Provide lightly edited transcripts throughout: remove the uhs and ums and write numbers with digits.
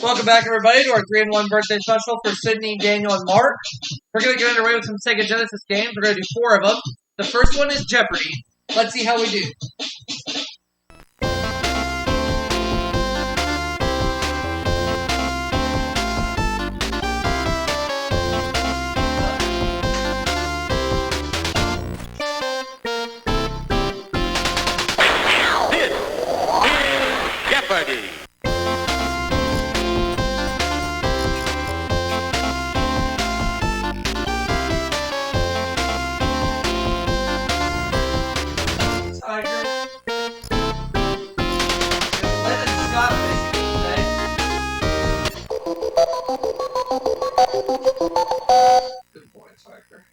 Welcome back, everybody, to our 3-in-1 birthday special for Sidney, Daniel, and Mark. We're going to get underway with some Sega Genesis games. We're going to do 4 of them. The first one is Jeopardy. Let's see how we do. This is Jeopardy! Good boy, Tiger.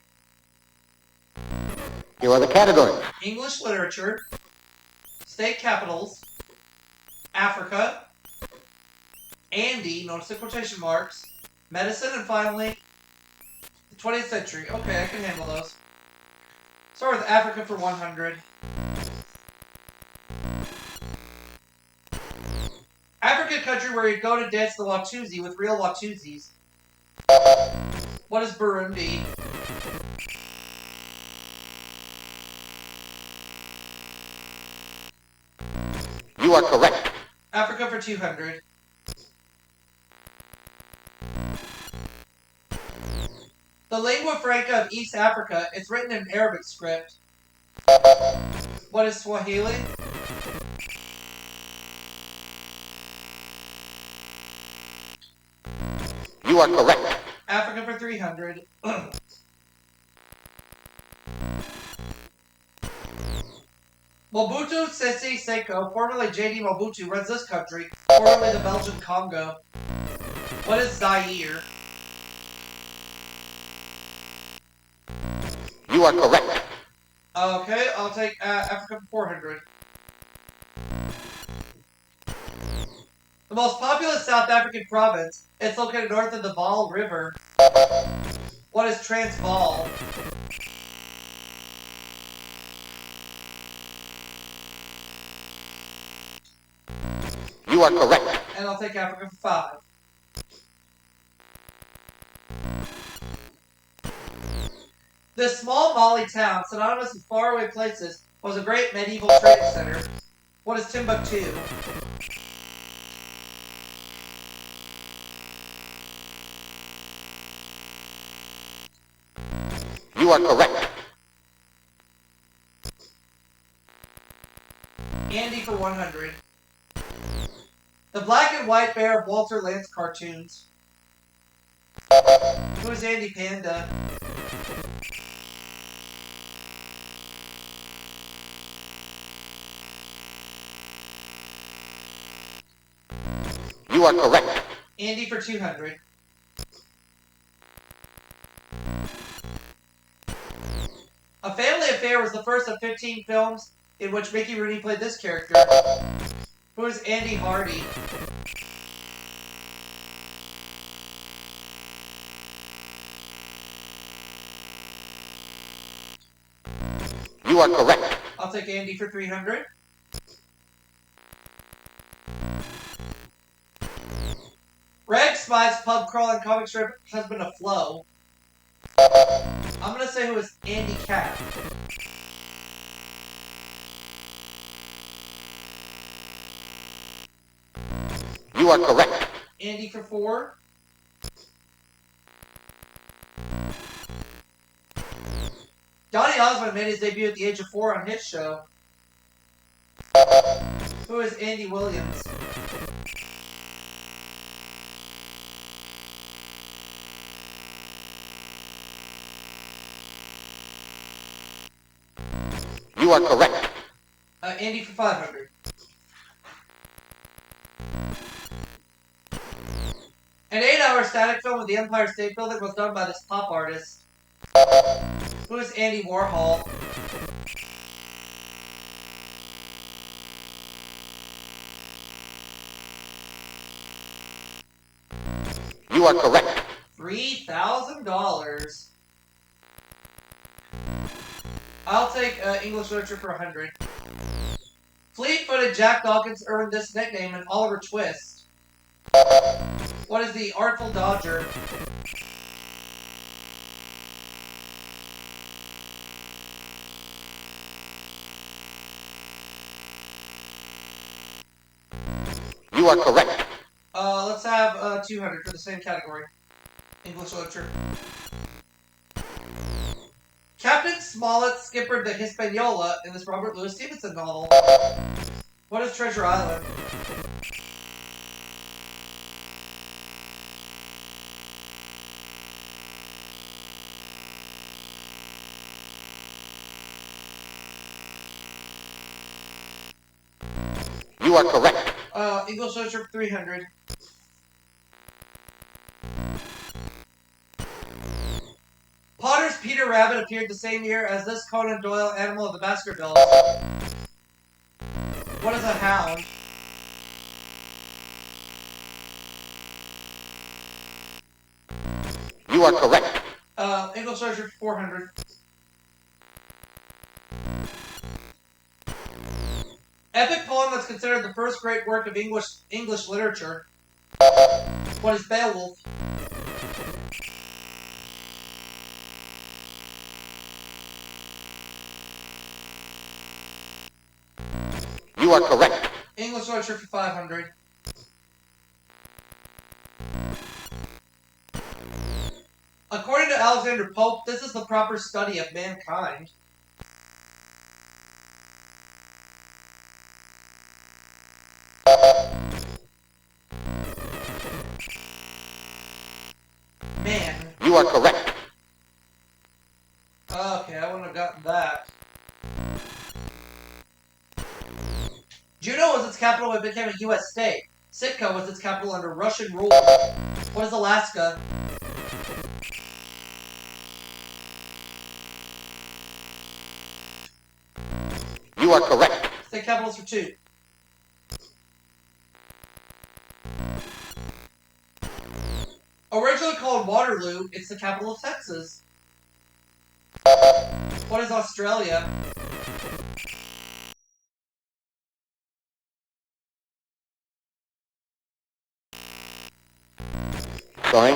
Here are the categories. English literature, state capitals, Africa, Andy, notice the quotation marks, medicine, and finally, the 20th century. Okay, I can handle those. Start with Africa for 100. African country where you go to dance the Watusi with real Watusis. What is Burundi? You are correct. Africa for 200. The lingua franca of East Africa is written in Arabic script. What is Swahili? You are correct. Africa for 300. Mobutu Sese Seko, formerly J.D. Mobutu, runs this country, formerly the Belgian Congo. What is Zaire? You are correct. Okay, I'll take Africa for 400. The most populous South African province, it's located north of the Vaal River. What is Transvaal? You are correct. And I'll take Africa for 5. This small Mali town, synonymous with faraway places, was a great medieval trading center. What is Timbuktu? You are correct. Andy for 100. The black and white bear of Walter Lantz cartoons. Who is Andy Panda? You are correct. Andy for 200. A Family Affair was the first of 15 films in which Mickey Rooney played this character. Who is Andy Hardy? You are correct. I'll take Andy for 300. Reg Smythe's pub crawling comic strip has been a flow. I'm going to say who is Andy Capp. You are correct. Andy for 4. Donny Osmond made his debut at the age of 4 on his show. Who is Andy Williams? You are correct. Andy for 500. An 8-hour static film of the Empire State Building was done by this pop artist. Who is Andy Warhol? You are correct. $3,000. I'll take English literature for 100. Fleet-footed Jack Dawkins earned this nickname in Oliver Twist. What is the Artful Dodger? You are correct. Let's have 200 for the same category. English literature. Captain Smollett skippered the Hispaniola in this Robert Louis Stevenson novel. What is Treasure Island? You are correct. English literature 300. Potter's Peter Rabbit appeared the same year as this Conan Doyle Animal of the Baskervilles. What is a hound? You are correct. English literature 400. Epic poem that's considered the first great work of English literature. What is Beowulf? You are correct. English literature for 500. According to Alexander Pope, this is the proper study of mankind. Man. You are correct. Okay, I wouldn't have gotten that. Juneau was its capital when it became a U.S. state. Sitka was its capital under Russian rule. What is Alaska? You are correct. State capitals for 2. Originally called Waterloo, it's the capital of Texas. What is Australia? Sorry.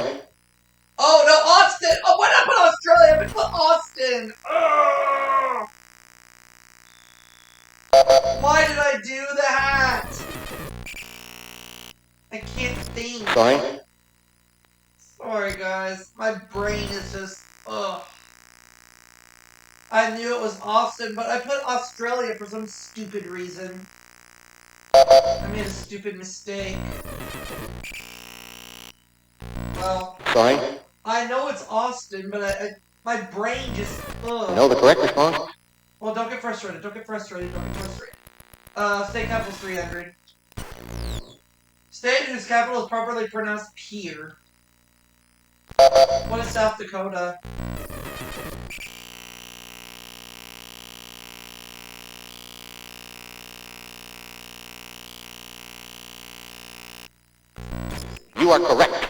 Oh no, Austin! Oh, why not put Australia? I put Austin! Ugh! Why did I do that? I can't think. Sorry. Sorry, guys. My brain is just... Ugh. I knew it was Austin, but I put Australia for some stupid reason. I made a stupid mistake. Well... Sorry. I know it's Austin, but my brain just... Ugh. You know the correct response? Well, don't get frustrated. Don't get frustrated. Don't get frustrated. State capital is 300. State whose capital is properly pronounced Pier. What is South Dakota? You are correct.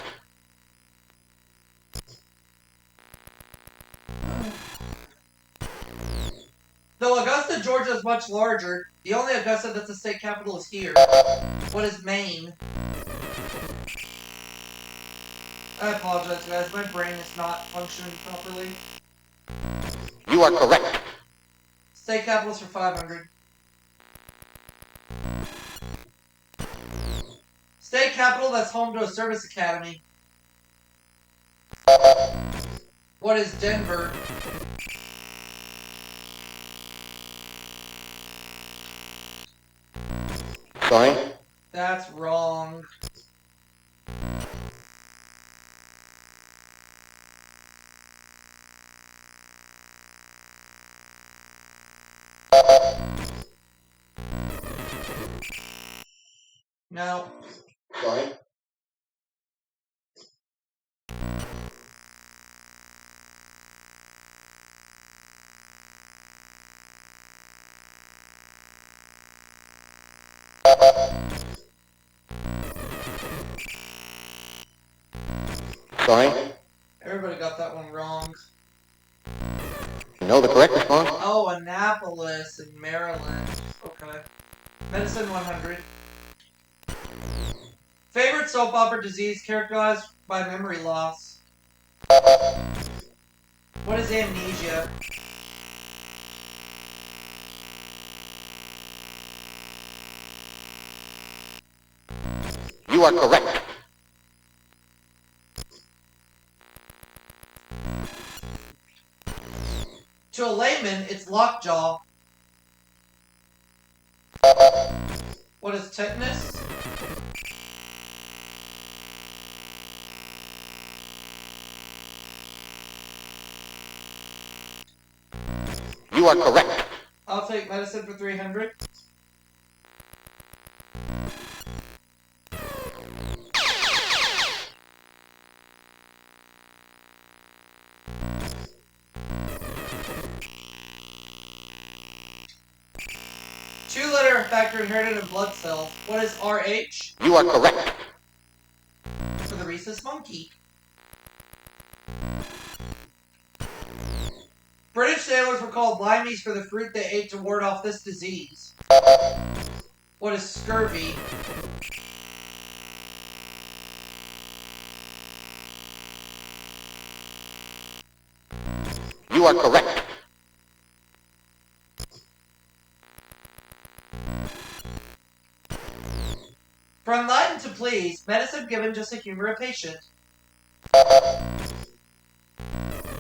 Though Augusta, Georgia is much larger, the only Augusta that's the state capital is here. What is Maine? I apologize, guys. My brain is not functioning properly. You are correct. State capitals for 500. State capital that's home to a service academy. What is Denver? Sorry. That's wrong. No. Sorry. Sorry. Everybody got that one wrong. You know the correct response? Oh, Annapolis in Maryland. Okay. Medicine 100. Favorite soap opera disease characterized by memory loss? What is amnesia? You are correct. To a layman, it's lockjaw. What is tetanus? You are correct. I'll take medicine for 300. Two-letter factor inherited in blood cells. What is RH? You are correct. For the rhesus monkey. British sailors were called limeys for the fruit they ate to ward off this disease. What is scurvy? You are correct. From enlightened to please, medicine given just to humor a patient.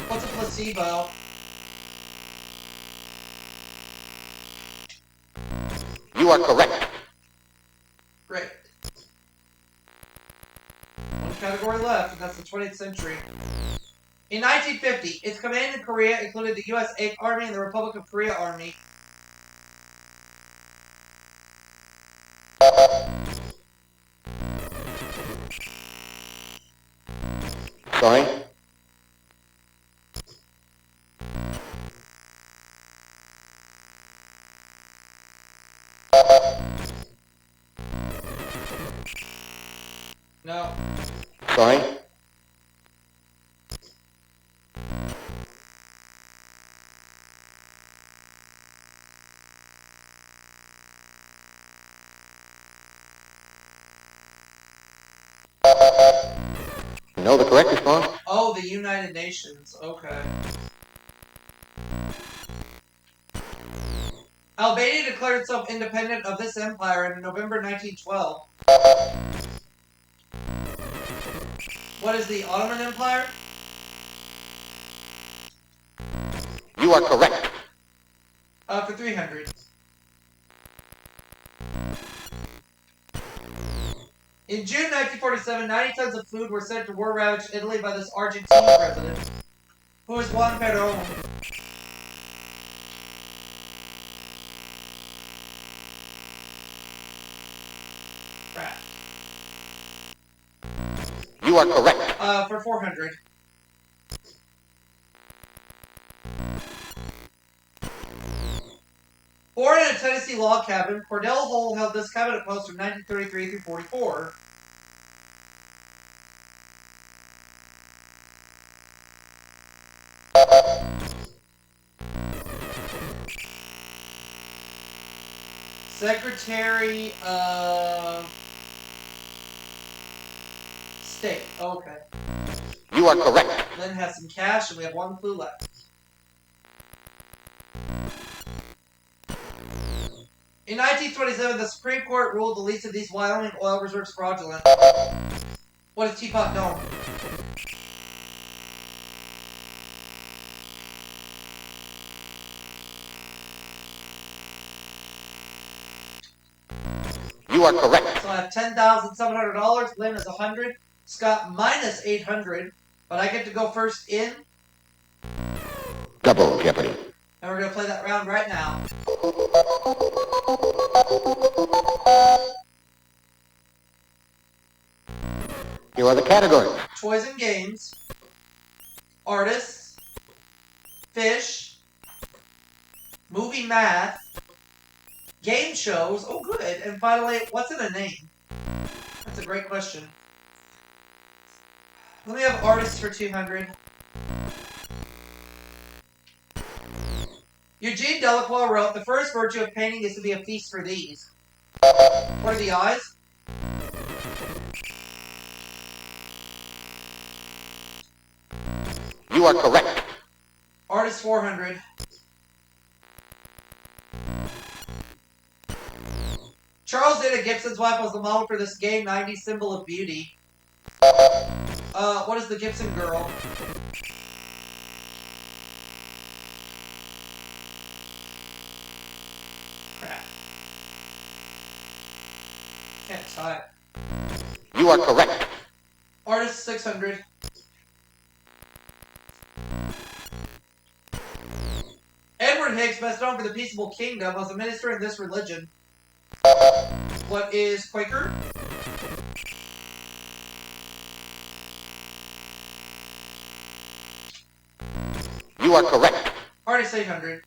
What's a placebo? You are correct. Great. One category left, and that's the 20th century. In 1950, its command in Korea included the U.S. 8th Army and the Republic of Korea Army. Sorry. No. Sorry. You know the correct response? Oh, the United Nations. Okay. Albania declared itself independent of this empire in November 1912. What is the Ottoman Empire? You are correct. For 300. In June 1947, 90 tons of food were sent to war-ravaged Italy by this Argentine president, who is Juan Perón. Crap. You are correct. For 400. Born in a Tennessee log cabin, Cordell Hull held this cabinet post from 1933 through 44. Secretary of State. Okay. You are correct. Lynn has some cash, and we have one clue left. In 1927, the Supreme Court ruled the lease of these Wyoming oil reserves fraudulent. What is Teapot Dome? You are correct. So I have $10,700. Lynn is 100. Scott minus 800. But I get to go first in. Double Jeopardy. And we're going to play that round right now. Here are the categories. Toys and games. Artists. Fish. Movie math. Game shows. Oh, good. And finally, what's in a name? That's a great question. Let me have artists for 200. Eugene Delacroix wrote, "The first virtue of painting is to be a feast for these." What are the eyes? You are correct. Artist 400. Charles Dana Gibson's wife was the model for this gay 90s symbol of beauty. What is the Gibson girl? Crap. Can't type. You are correct. Artist 600. Edward Hicks, best known for the Peaceable Kingdom, was a minister in this religion. What is Quaker? You are correct. Artist 800.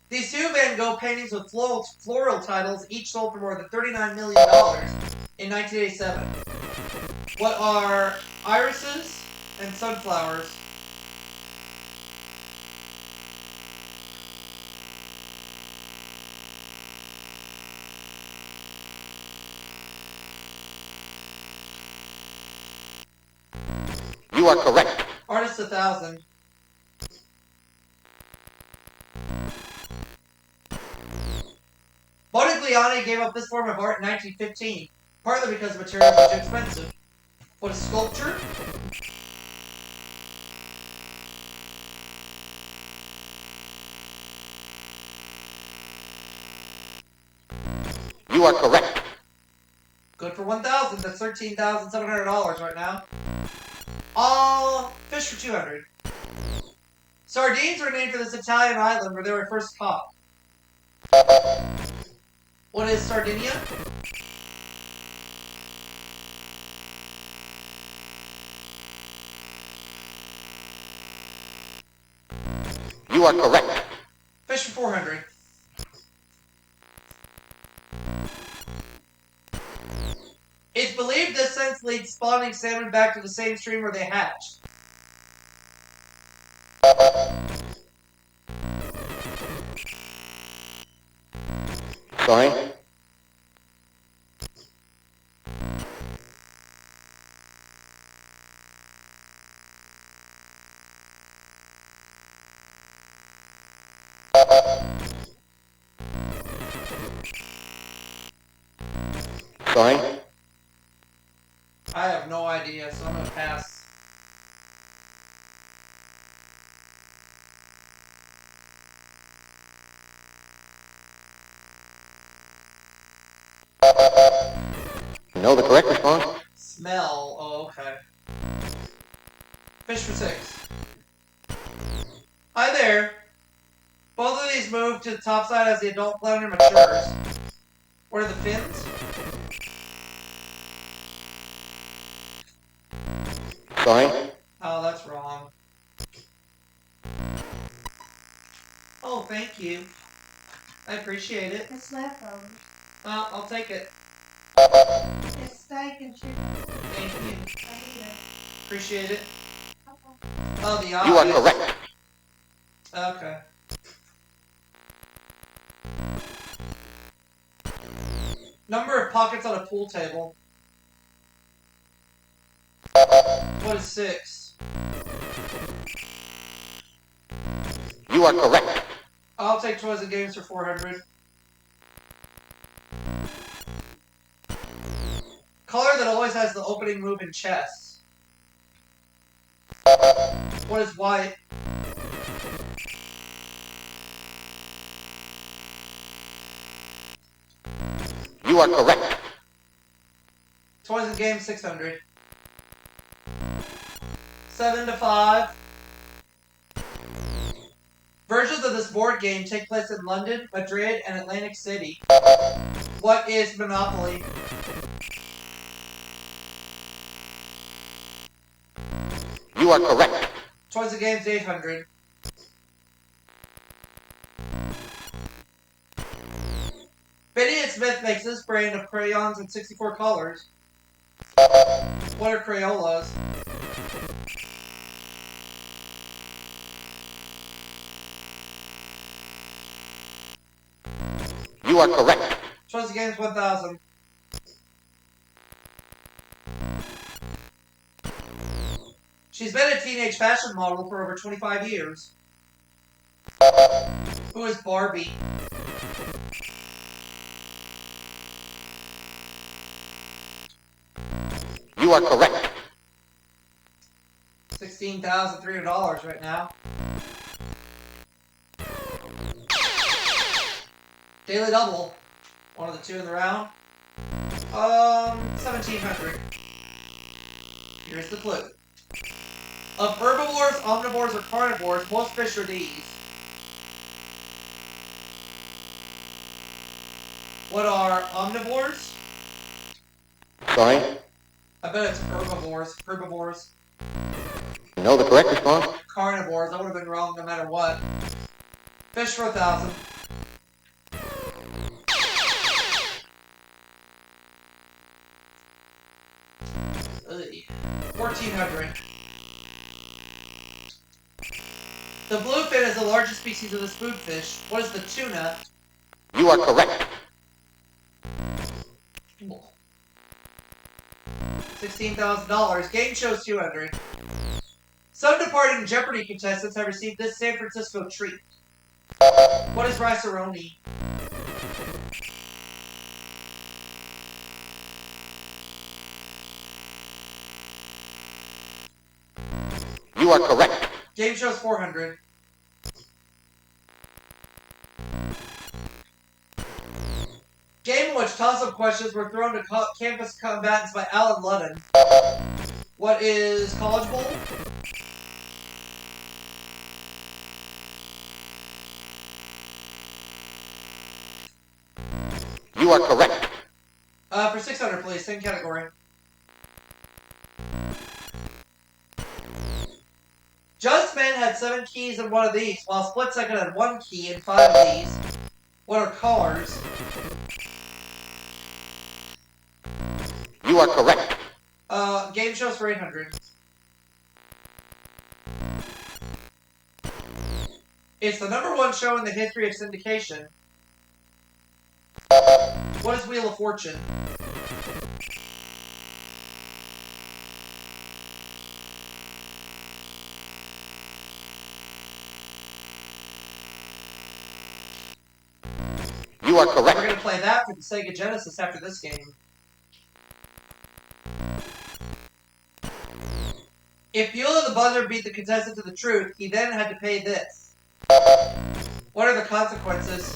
These two Van Gogh paintings with floral titles each sold for more than $39 million in 1987. What are irises and sunflowers? You are correct. Artist 1000. Modigliani gave up this form of art in 1915, partly because the materials were too expensive. What is sculpture? You are correct. Good for 1,000. That's $13,700 right now. Fish for 200. Sardines were named for this Italian island where they were first caught. What is Sardinia? You are correct. Fish for 400. It's believed this sense leads spawning salmon back to the same stream where they hatched. Sorry. Sorry. I have no idea, so I'm gonna pass. Know the correct response? Smell. Oh, okay. Fish for 6. Hi there. Both of these move to the top side as the adult flounder matures. What are the fins? Sorry. Oh, that's wrong. Oh, thank you. I appreciate it. It's leftovers. Well, I'll take it. It's steak and chicken. Thank you. I eat it. Appreciate it. Okay. Oh, the eyes. You are correct. Okay. Number of pockets on a pool table. What is 6? You are correct. I'll take toys and games for 400. Color that always has the opening move in chess. What is white? You are correct. Toys and games 600. 7 to 5. Versions of this board game take place in London, Madrid, and Atlantic City. What is Monopoly? You are correct. Toys and games 800. Benny and Smith makes this brand of crayons in 64 colors. What are Crayolas? You are correct. Toys and games 1000. She's been a teenage fashion model for over 25 years. Who is Barbie? You are correct. $16,300 right now. Daily double. One of the two in the round. 1,700. Here's the clue. Of herbivores, omnivores, or carnivores, most fish are these. What are omnivores? Sorry. I bet it's herbivores. Herbivores. You know the correct response? Carnivores. I would have been wrong no matter what. Fish for 1,000. Ugh. 1,400. The bluefin is the largest species of this food fish. What is the tuna? You are correct. $16,000. Game shows 200. Some departing Jeopardy contestants have received this San Francisco treat. What is rice-a-roni? You are correct. Game shows 400. Game in which toss-up questions were thrown to campus combatants by Alan Ludden. What is College Bowl? You are correct. For 600, please. Same category. Just Man had 7 keys in one of these, while Split Second had 1 key in 5 of these. What are cars? You are correct. Game shows for 800. It's the #1 show in the history of syndication. What is Wheel of Fortune? You are correct. We're going to play that for the Sega Genesis after this game. If Bueller the Buzzer beat the contestant to the truth, he then had to pay this. What are the consequences?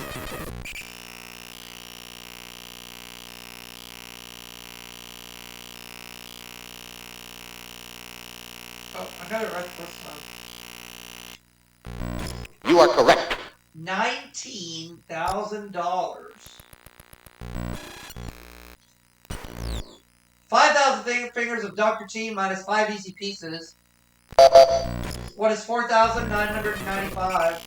Oh, I got it right the first time. You are correct. $19,000. 5,000 fingers of Dr. T minus 5 easy pieces. What is 4,995?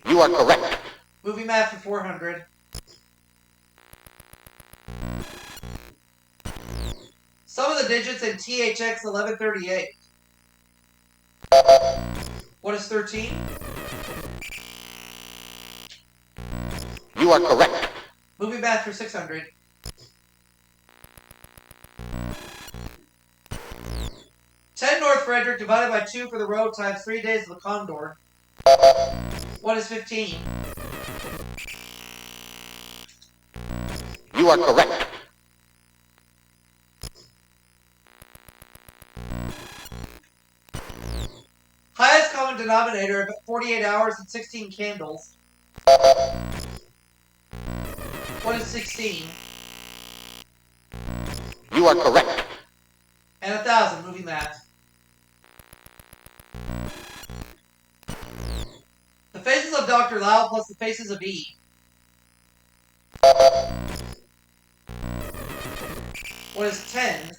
You are correct. Movie math for 400. Some of the digits in THX 1138. What is 13? You are correct. Movie math for 600. $10 North Frederick divided by 2 for the road times 3 days of the Condor. What is 15? You are correct. Highest common denominator of 48 hours and 16 candles. What is 16? You are correct. And 1,000, moving math. The faces of Dr. Lau plus the faces of E. What is 10?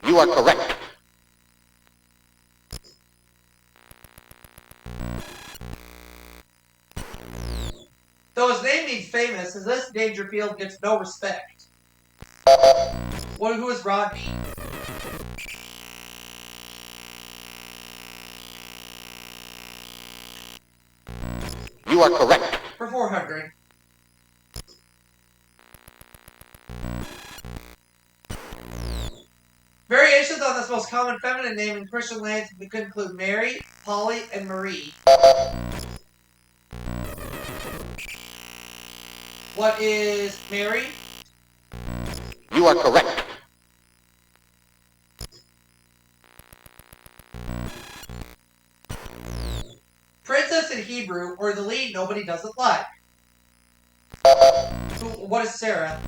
You are correct. Though his name means famous, in this Dangerfield gets no respect. Who is Rodney? You are correct. For 400. Variations on this most common feminine name in Christian lands could include Mary, Polly, and Marie. What is Mary? You are correct. Princess in Hebrew, or the lead nobody doesn't like. What is Sarah?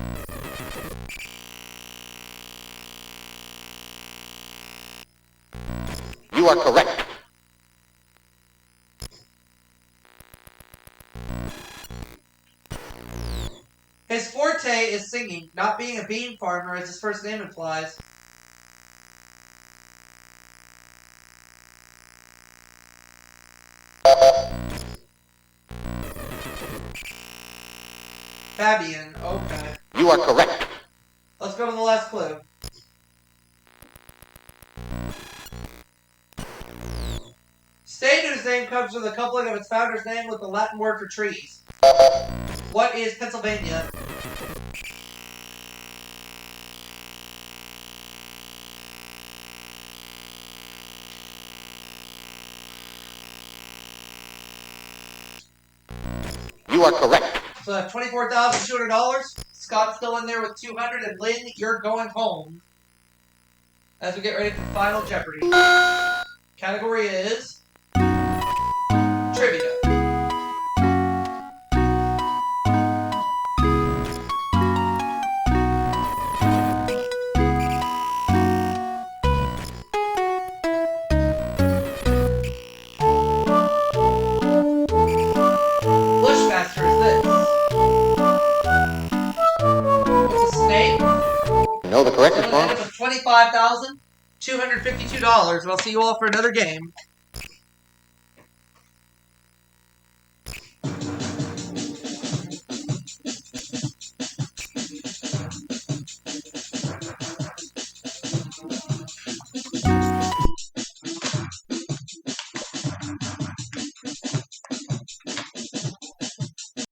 You are correct. His forte is singing, not being a bean farmer as his first name implies. Fabian, okay. You are correct. Let's go to the last clue. State whose name comes from the coupling of its founder's name with the Latin word for trees. What is Pennsylvania? You are correct. So I have $24,200. Scott's still in there with 200, and Lynn, you're going home. As we get ready for Final Jeopardy. Category is trivia. Bushmaster is this. What's a snake? Know the correct So response? $25,252, and I'll see you all for another game.